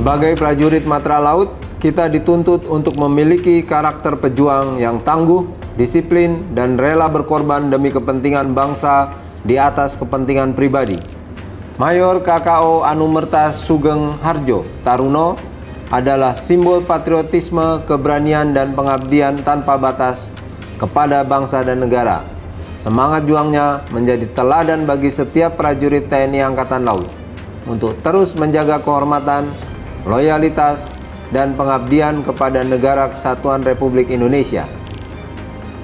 Sebagai prajurit Matra Laut, kita dituntut untuk memiliki karakter pejuang yang tangguh, disiplin, dan rela berkorban demi kepentingan bangsa di atas kepentingan pribadi. Mayor KKO Anumerta Sugeng Harjo Taruno adalah simbol patriotisme, keberanian, dan pengabdian tanpa batas kepada bangsa dan negara. Semangat juangnya menjadi teladan bagi setiap prajurit TNI Angkatan Laut untuk terus menjaga kehormatan, loyalitas, dan pengabdian kepada Negara Kesatuan Republik Indonesia.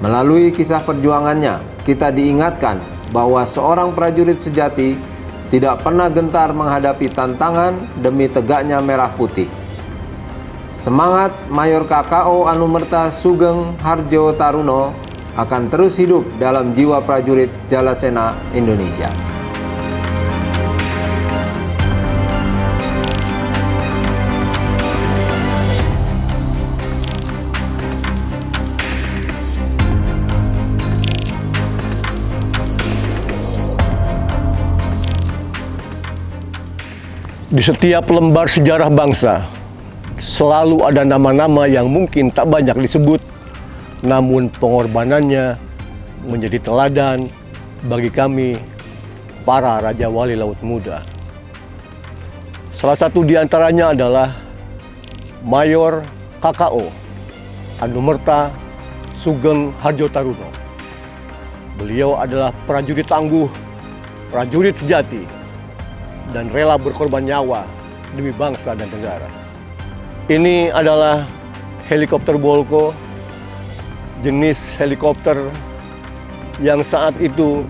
Melalui kisah perjuangannya, kita diingatkan bahwa seorang prajurit sejati tidak pernah gentar menghadapi tantangan demi tegaknya merah putih. Semangat Mayor KKO Anumerta Sugeng Harjo Taruno akan terus hidup dalam jiwa prajurit Jalasena Indonesia. Di setiap lembar sejarah bangsa, selalu ada nama-nama yang mungkin tak banyak disebut, namun pengorbanannya menjadi teladan bagi kami, para Raja Wali Laut Muda. Salah satu di antaranya adalah Mayor KKO Anumerta Sugeng Harjo Taruno. Beliau adalah prajurit tangguh, prajurit sejati, dan rela berkorban nyawa demi bangsa dan negara. Ini adalah helikopter Bolko, jenis helikopter yang saat itu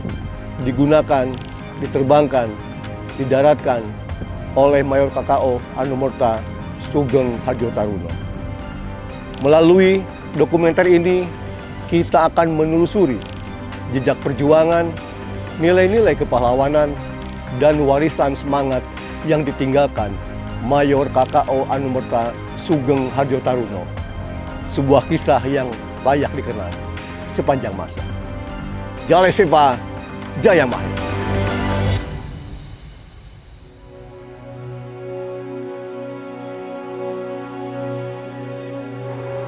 digunakan, diterbangkan, didaratkan oleh Mayor KKO Anumerta Sugeng Harjo Taruno. Melalui dokumenter ini, kita akan menelusuri jejak perjuangan, nilai-nilai kepahlawanan, dan warisan semangat yang ditinggalkan Mayor KKO Anumerta Sugeng Harjo Taruno. Sebuah kisah yang layak dikenal sepanjang masa. Jalasiva Jaya Mahir.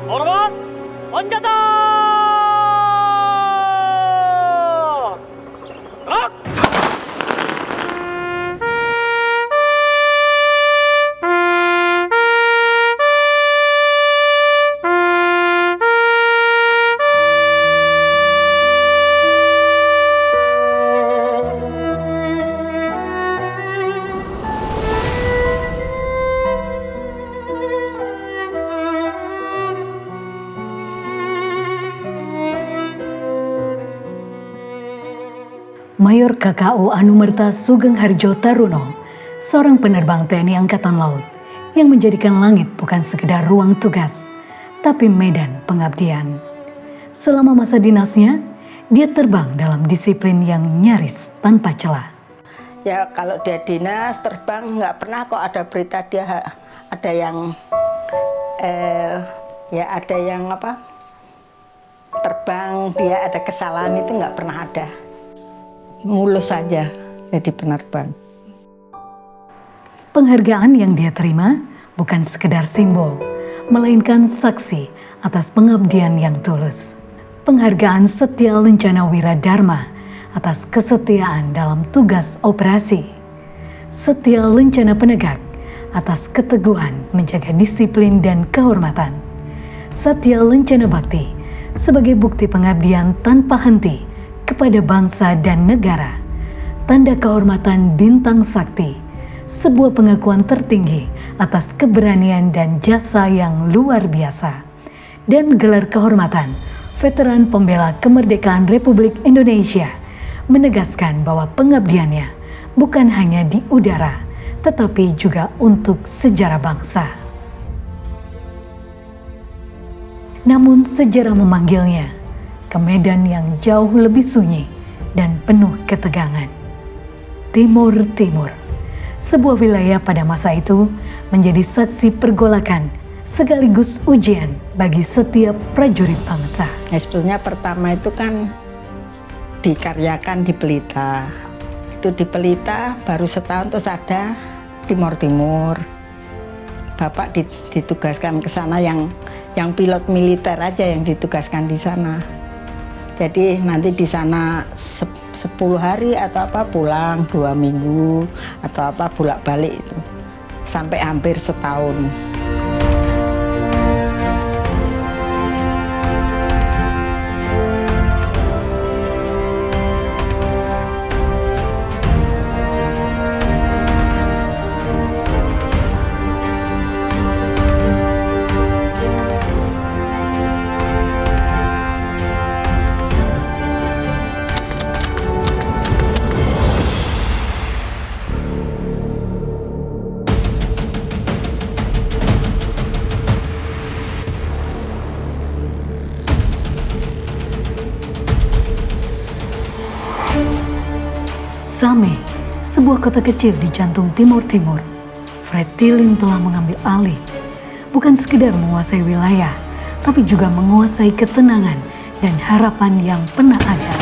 Hormat, senjata! Gerak! Mayor KKO Anumerta Sugeng Harjo Taruno, seorang penerbang TNI Angkatan Laut yang menjadikan langit bukan sekedar ruang tugas, tapi medan pengabdian. Selama masa dinasnya, dia terbang dalam disiplin yang nyaris tanpa celah. Ya kalau dia dinas terbang nggak pernah kok ada berita dia ada yang terbang dia ada kesalahan, itu nggak pernah ada. Mulus saja jadi penerbang. Penghargaan yang dia terima bukan sekedar simbol, melainkan saksi atas pengabdian yang tulus. Penghargaan Setya Lencana Wira Dharma atas kesetiaan dalam tugas operasi. Setya Lencana Penegak atas keteguhan menjaga disiplin dan kehormatan. Setya Lencana Bakti sebagai bukti pengabdian tanpa henti kepada bangsa dan negara. Tanda kehormatan Bintang Sakti, sebuah pengakuan tertinggi atas keberanian dan jasa yang luar biasa. Dan gelar kehormatan Veteran Pembela Kemerdekaan Republik Indonesia menegaskan bahwa pengabdiannya bukan hanya di udara, tetapi juga untuk sejarah bangsa. Namun sejarah memanggilnya ke medan yang jauh lebih sunyi dan penuh ketegangan. Timur Timur, sebuah wilayah pada masa itu menjadi saksi pergolakan sekaligus ujian bagi setiap prajurit bangsa. Nah, sebetulnya pertama itu kan dikaryakan di Pelita. Itu di Pelita baru setahun terus ada Timur Timur. bapak ditugaskan ke sana, yang pilot militer aja yang ditugaskan di sana. Jadi nanti di sana 10 hari atau apa pulang 2 minggu atau apa bolak-balik itu sampai hampir setahun. Same, sebuah kota kecil di jantung timur-timur. Fred Tilin telah mengambil alih, bukan sekedar menguasai wilayah, tapi juga menguasai ketenangan dan harapan yang pernah ada.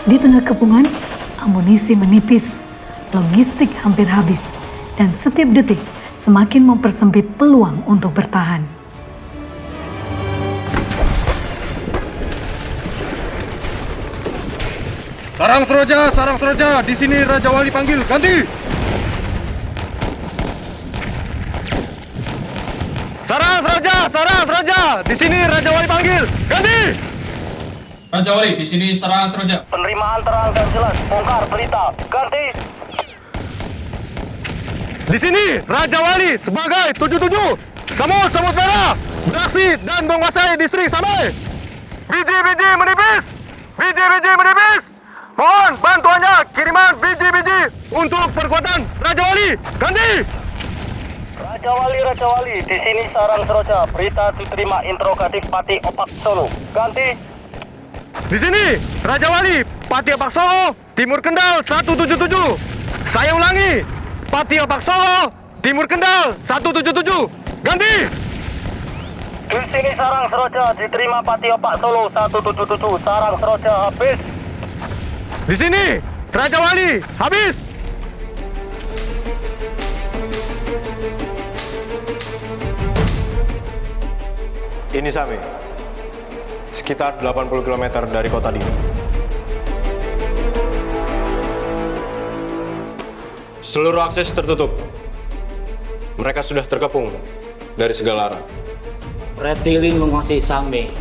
Di tengah kepungan, amunisi menipis, logistik hampir habis, dan setiap detik semakin mempersempit peluang untuk bertahan. Sarang Seroja, di sini Raja Wali panggil, ganti! Sarang Seroja, di sini Raja Wali panggil, ganti! Raja Wali, di sini serangan Seroja. Penerimaan terang dan jelas. Bongkar berita. Ganti. Di sini Raja Wali sebagai 77 Samud Merah beraksi dan menguasai distrik Samai. Biji-biji menipis. Mohon bantuannya, kiriman biji-biji untuk perkuatan Raja Wali. Ganti. Raja Wali, di sini sarang Seroja. Berita diterima interrogatif Pati Opak Solo. Ganti. Di sini Raja Wali Pati Opak Solo, Timur Kendal 177. Saya ulangi, Pati Opak Solo, Timur Kendal 177. Ganti. Di sini sarang Seroja. Diterima Pati Opak Solo 177. Sarang Seroja habis. Di sini Raja Wali habis. Ini Same, sekitar 80 km dari kota Dino. Seluruh akses tertutup. Mereka sudah terkepung dari segala arah. Fred Tilin menguasai Same.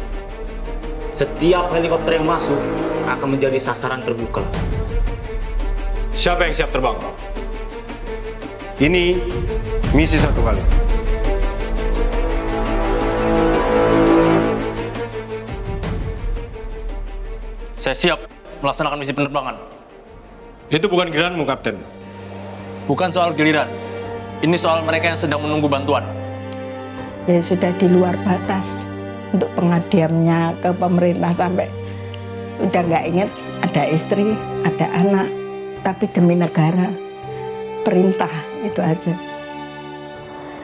Setiap helikopter yang masuk akan menjadi sasaran terbuka. Siapa yang siap terbang? Ini misi 1 kali. Saya siap melaksanakan misi penerbangan. Itu bukan giliranmu, Kapten. Bukan soal giliran. Ini soal mereka yang sedang menunggu bantuan. Ya sudah di luar batas untuk pengabdiannya ke pemerintah, sampai udah nggak inget ada istri, ada anak, tapi demi negara, perintah itu aja.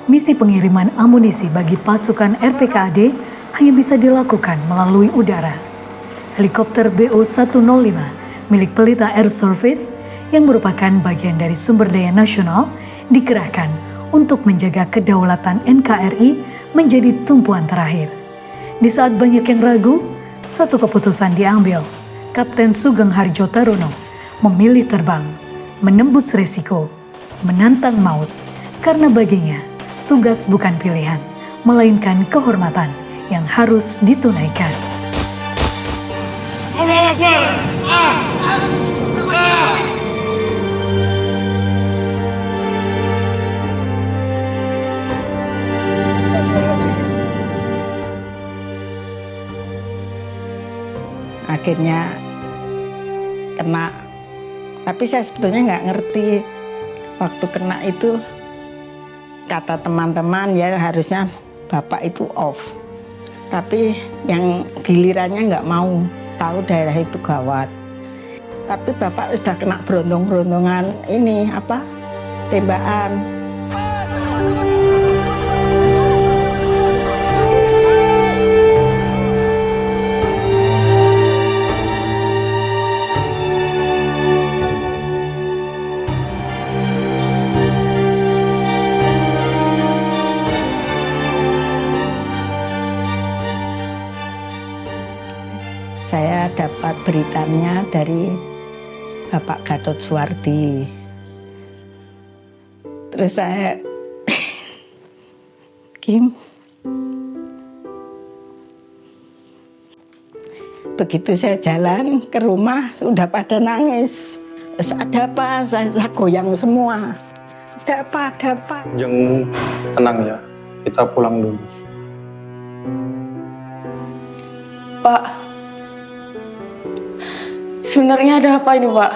Misi pengiriman amunisi bagi pasukan RPKAD hanya bisa dilakukan melalui udara. Helikopter BO-105 milik Pelita Air Service yang merupakan bagian dari sumber daya nasional dikerahkan untuk menjaga kedaulatan NKRI menjadi tumpuan terakhir. Di saat banyak yang ragu, satu keputusan diambil. Kapten Sugeng Harjo Taruno memilih terbang, menembus resiko, menantang maut, karena baginya tugas bukan pilihan, melainkan kehormatan yang harus ditunaikan. Akhirnya kena, tapi saya sebetulnya nggak ngerti waktu kena itu. Kata teman-teman ya harusnya Bapak itu off. Tapi yang gilirannya nggak mau tahu daerah itu gawat. Tapi Bapak sudah kena berontong-berontongan ini apa? Tembakan. Saya dapat beritanya dari Bapak Gatot Suwardi. Terus saya, Kim, begitu saya jalan ke rumah sudah pada nangis. Terus ada apa? Saya goyang semua. Ada apa? Ada apa? Yang tenang ya, kita pulang dulu. Pak, sebenarnya ada apa ini, Pak?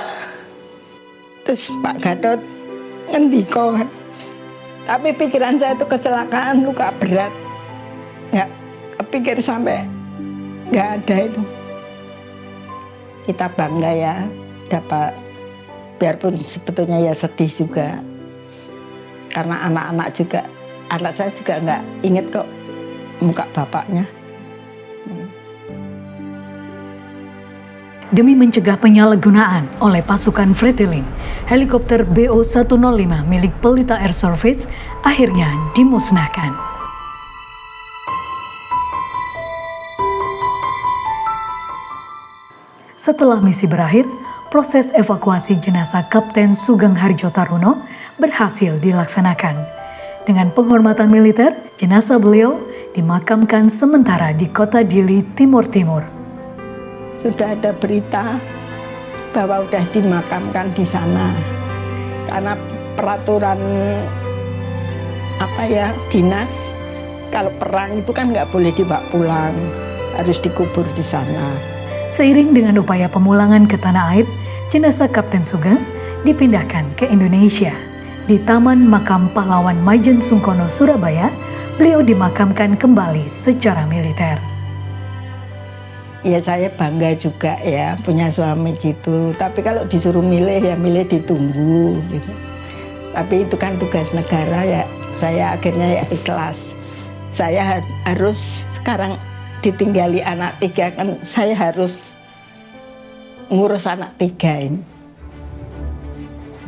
Terus Pak Gatot ngendiko kan. Tapi pikiran saya itu kecelakaan, luka berat. Nggak kepikir sampai nggak ada itu. Kita bangga ya dapat, biarpun sebetulnya ya sedih juga. Karena anak-anak juga, anak saya juga nggak inget kok muka bapaknya. Demi mencegah penyalahgunaan oleh pasukan Fretilin, helikopter BO-105 milik Pelita Air Service akhirnya dimusnahkan. Setelah misi berakhir, proses evakuasi jenazah Kapten Sugeng Harjo Taruno berhasil dilaksanakan. Dengan penghormatan militer, jenazah beliau dimakamkan sementara di kota Dili, Timur Timur. Sudah ada berita bahwa sudah dimakamkan di sana karena peraturan dinas, kalau perang itu kan nggak boleh dibawa pulang, harus dikubur di sana. Seiring dengan upaya pemulangan ke tanah air, jenazah Kapten Sugeng dipindahkan ke Indonesia. Di Taman Makam Pahlawan Majen Sungkono, Surabaya, beliau dimakamkan kembali secara militer. Ya saya bangga juga ya punya suami gitu. Tapi kalau disuruh milih ya milih ditunggu gitu. Tapi itu kan tugas negara ya. Saya akhirnya ya ikhlas. Saya harus sekarang ditinggali anak 3 kan. Saya harus ngurus anak 3 ini.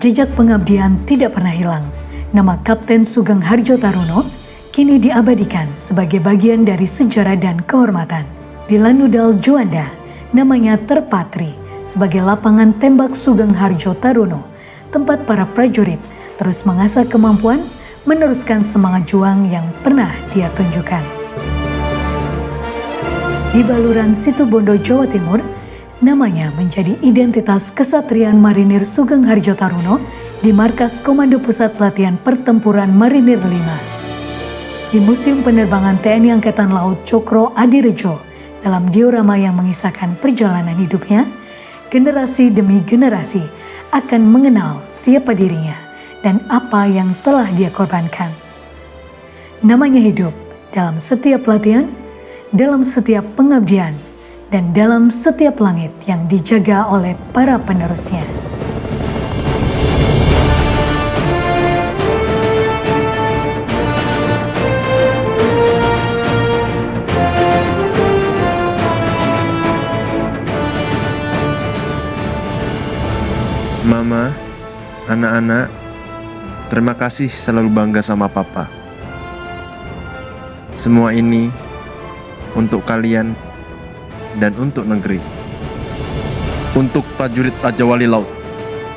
Jejak pengabdian tidak pernah hilang. Nama Kapten Sugeng Harjo Taruno kini diabadikan sebagai bagian dari sejarah dan kehormatan. Di Lanudal Juanda, namanya terpatri sebagai lapangan tembak Sugeng Harjo Taruno, tempat para prajurit terus mengasah kemampuan meneruskan semangat juang yang pernah dia tunjukkan. Di Baluran Situbondo, Jawa Timur, namanya menjadi identitas kesatrian Marinir Sugeng Harjo Taruno di Markas Komando Pusat Pelatihan Pertempuran Marinir 5. Di Museum Penerbangan TNI Angkatan Laut Cokro Adirejo, dalam diorama yang mengisahkan perjalanan hidupnya, generasi demi generasi akan mengenal siapa dirinya dan apa yang telah dia korbankan. Namanya hidup dalam setiap pelatihan, dalam setiap pengabdian, dan dalam setiap langit yang dijaga oleh para penerusnya. Mama, anak-anak, terima kasih selalu bangga sama Papa. Semua ini untuk kalian dan untuk negeri. Untuk prajurit Raja Wali Laut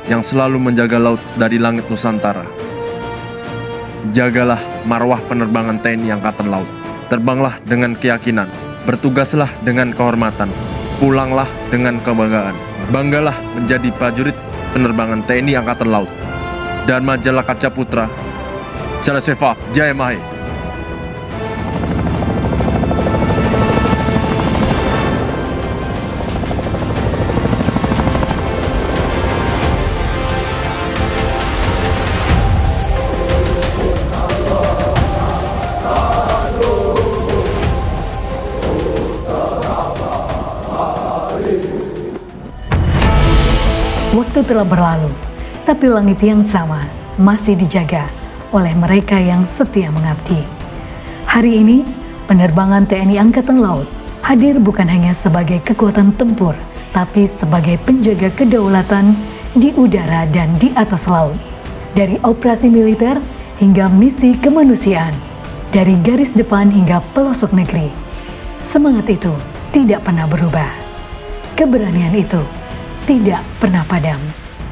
yang selalu menjaga laut dari langit Nusantara. Jagalah marwah penerbangan TNI Angkatan Laut. Terbanglah dengan keyakinan, bertugaslah dengan kehormatan, pulanglah dengan kebanggaan. Banggalah menjadi prajurit penerbangan TNI Angkatan Laut. Dharma Jala Kaca Putra, Jala Seva Jaya Mahe. telah berlalu, tapi langit yang sama masih dijaga oleh mereka yang setia mengabdi. Hari ini, penerbangan TNI Angkatan Laut hadir bukan hanya sebagai kekuatan tempur, tapi sebagai penjaga kedaulatan di udara dan di atas laut. Dari operasi militer hingga misi kemanusiaan, dari garis depan hingga pelosok negeri, semangat itu tidak pernah berubah. Keberanian itu tidak pernah padam,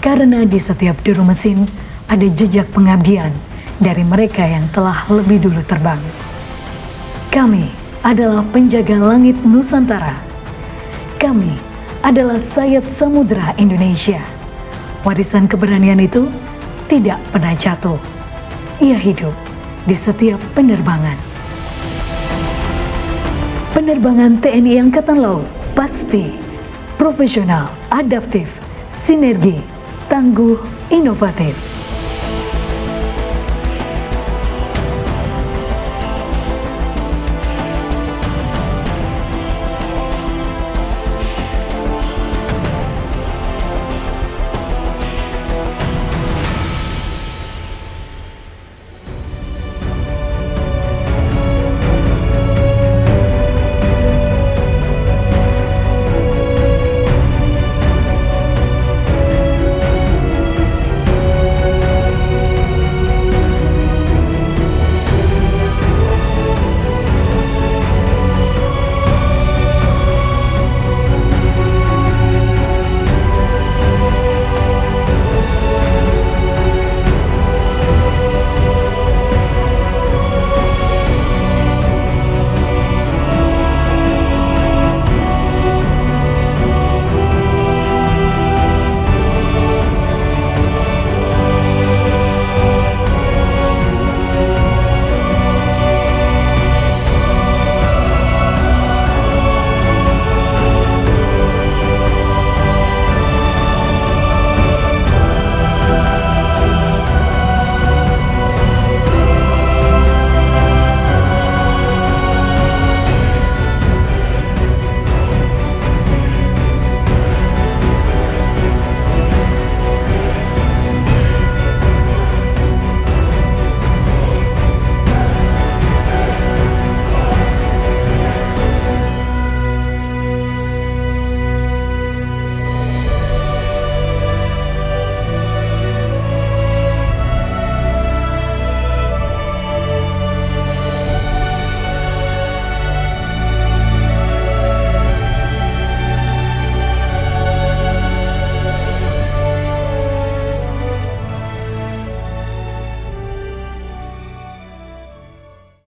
karena di setiap deru mesin ada jejak pengabdian dari mereka yang telah lebih dulu terbang. Kami adalah penjaga langit Nusantara. Kami adalah sayap samudera Indonesia. Warisan keberanian itu tidak pernah jatuh. Ia hidup di setiap penerbangan. Penerbangan TNI Angkatan Laut pasti profesional, adaptif, sinergi, tangguh, inovatif.